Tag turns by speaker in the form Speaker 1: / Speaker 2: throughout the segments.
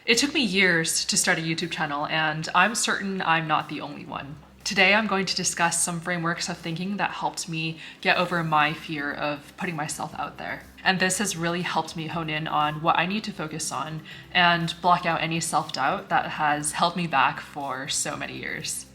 Speaker 1: It took me years to start a YouTube channel, and I'm certain I'm not the only one. Today, I'm going to discuss some frameworks of thinking that helped me get over my fear of putting myself out there. And this has really helped me hone in on what I need to focus on and block out any self-doubt that has held me back for so many years.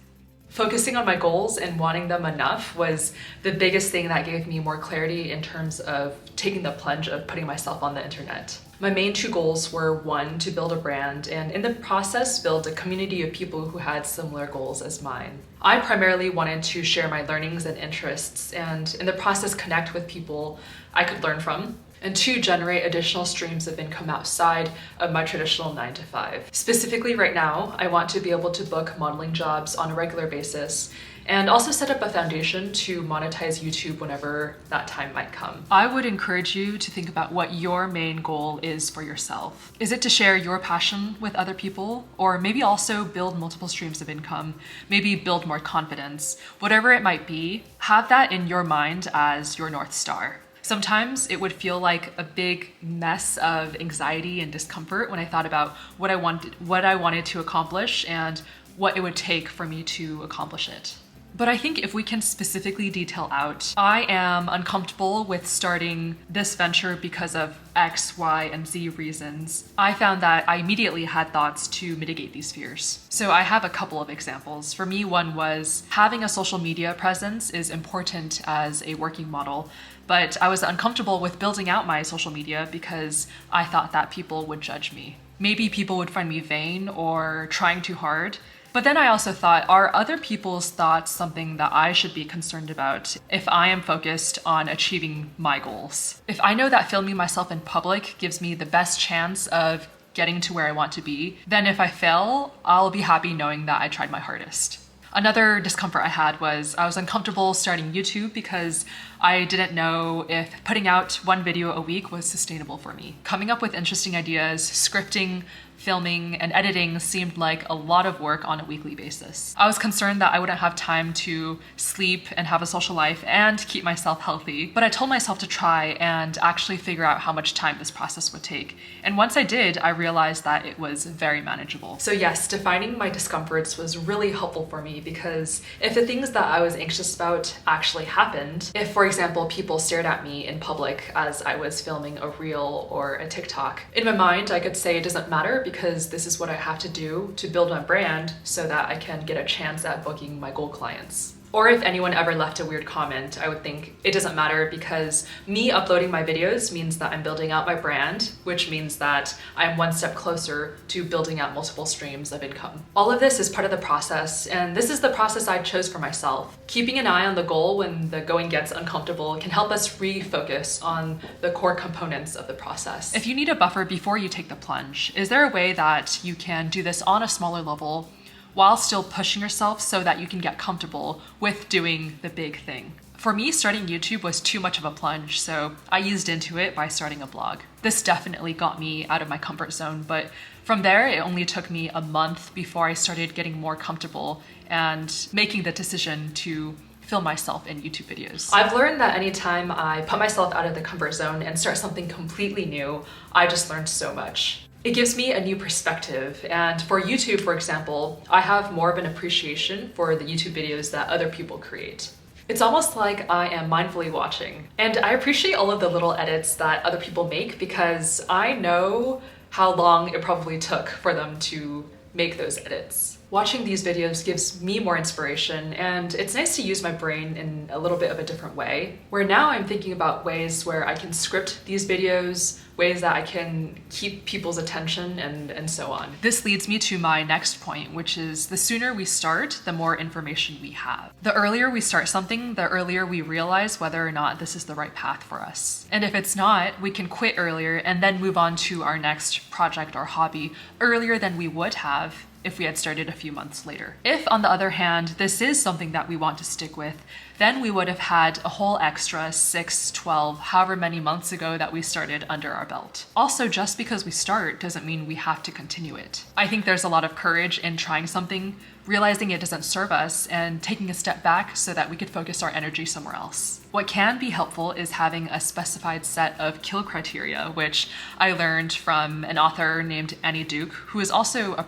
Speaker 1: Focusing on my goals and wanting them enough was the biggest thing that gave me more clarity in terms of taking the plunge of putting myself on the internet. My main two goals were, one, to build a brand, and in the process build a community of people who had similar goals as mine. I primarily wanted to share my learnings and interests, and in the process connect with people I could learn from. And two, generate additional streams of income outside of my traditional 9 to 5. Specifically right now, I want to be able to book modeling jobs on a regular basis and also set up a foundation to monetize YouTube whenever that time might come. I would encourage you to think about what your main goal is for yourself. Is it to share your passion with other people? Or maybe also build multiple streams of income, maybe build more confidence? Whatever it might be, have that in your mind as your North Star. Sometimes it would feel like a big mess of anxiety and discomfort when I thought about what I wanted to accomplish and what it would take for me to accomplish it. But I think if we can specifically detail out, I am uncomfortable with starting this venture because of X, Y, and Z reasons. I found that I immediately had thoughts to mitigate these fears. So I have a couple of examples. For me, one was having a social media presence is important as a working model, but I was uncomfortable with building out my social media because I thought that people would judge me. Maybe people would find me vain or trying too hard. But then I also thought, are other people's thoughts something that I should be concerned about if I am focused on achieving my goals? If I know that filming myself in public gives me the best chance of getting to where I want to be, then if I fail, I'll be happy knowing that I tried my hardest. Another discomfort I had was I was uncomfortable starting YouTube because I didn't know if putting out one video a week was sustainable for me. Coming up with interesting ideas, scripting, filming, and editing seemed like a lot of work on a weekly basis. I was concerned that I wouldn't have time to sleep and have a social life and keep myself healthy, but I told myself to try and actually figure out how much time this process would take. And once I did, I realized that it was very manageable. So yes, defining my discomforts was really helpful for me because if the things that I was anxious about actually happened, if for example, people stared at me in public as I was filming a reel or a TikTok, in my mind, I could say it doesn't matter because this is what I have to do to build my brand so that I can get a chance at booking my goal clients. Or if anyone ever left a weird comment, I would think it doesn't matter because me uploading my videos means that I'm building out my brand, which means that I'm one step closer to building out multiple streams of income. All of this is part of the process, and this is the process I chose for myself. Keeping an eye on the goal when the going gets uncomfortable can help us refocus on the core components of the process. If you need a buffer before you take the plunge, is there a way that you can do this on a smaller level while still pushing yourself so that you can get comfortable with doing the big thing? For me, starting YouTube was too much of a plunge, so I eased into it by starting a blog. This definitely got me out of my comfort zone, but from there, it only took me a month before I started getting more comfortable and making the decision to film myself in YouTube videos. I've learned that anytime I put myself out of the comfort zone and start something completely new, I just learned so much. It gives me a new perspective, and for YouTube, for example, I have more of an appreciation for the YouTube videos that other people create. It's almost like I am mindfully watching, and I appreciate all of the little edits that other people make because I know how long it probably took for them to make those edits. Watching these videos gives me more inspiration, and it's nice to use my brain in a little bit of a different way, where now I'm thinking about ways where I can script these videos, ways that I can keep people's attention, and so on. This leads me to my next point, which is the sooner we start, the more information we have. The earlier we start something, the earlier we realize whether or not this is the right path for us. And if it's not, we can quit earlier and then move on to our next project or hobby earlier than we would have if we had started a few months later. If, on the other hand, this is something that we want to stick with, then we would have had a whole extra 6, 12, however many months ago that we started under our belt. Also, just because we start doesn't mean we have to continue it. I think there's a lot of courage in trying something, realizing it doesn't serve us, and taking a step back so that we could focus our energy somewhere else. What can be helpful is having a specified set of kill criteria, which I learned from an author named Annie Duke, who is also a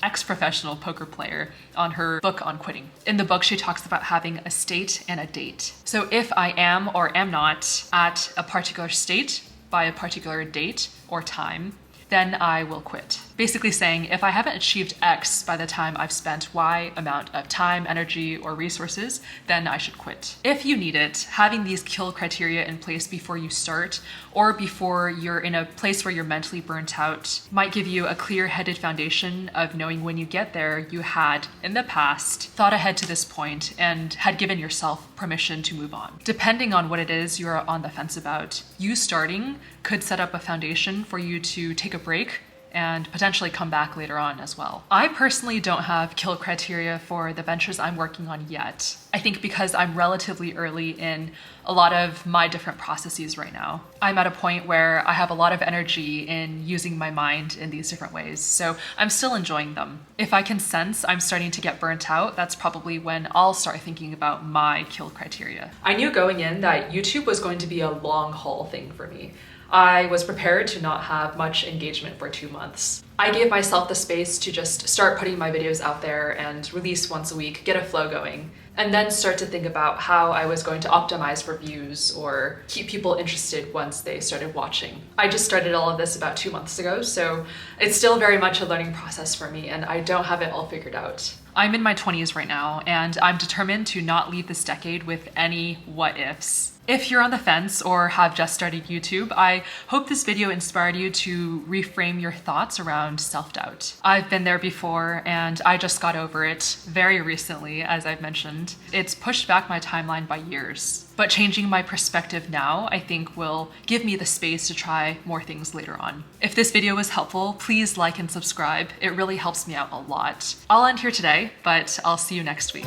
Speaker 1: ex-professional poker player, on her book on quitting. In the book, she talks about having a state and a date. So if I am or am not at a particular state by a particular date or time, then I will quit. Basically saying, if I haven't achieved X by the time I've spent Y amount of time, energy, or resources, then I should quit. If you need it, having these kill criteria in place before you start, or before you're in a place where you're mentally burnt out, might give you a clear-headed foundation of knowing when you get there, you had, in the past, thought ahead to this point and had given yourself permission to move on. Depending on what it is you're on the fence about, you starting could set up a foundation for you to take a break and potentially come back later on as well. I personally don't have kill criteria for the ventures I'm working on yet. I think because I'm relatively early in a lot of my different processes right now. I'm at a point where I have a lot of energy in using my mind in these different ways, so I'm still enjoying them. If I can sense I'm starting to get burnt out, that's probably when I'll start thinking about my kill criteria. I knew going in that YouTube was going to be a long haul thing for me. I was prepared to not have much engagement for 2 months. I gave myself the space to just start putting my videos out there and release once a week, get a flow going, and then start to think about how I was going to optimize for views or keep people interested once they started watching. I just started all of this about 2 months ago, so it's still very much a learning process for me, and I don't have it all figured out. I'm in my 20s right now, and I'm determined to not leave this decade with any what-ifs. If you're on the fence or have just started YouTube, I hope this video inspired you to reframe your thoughts around self-doubt. I've been there before, and I just got over it very recently, as I've mentioned. It's pushed back my timeline by years. But changing my perspective now, I think, will give me the space to try more things later on. If this video was helpful, please like and subscribe. It really helps me out a lot. I'll end here today, but I'll see you next week.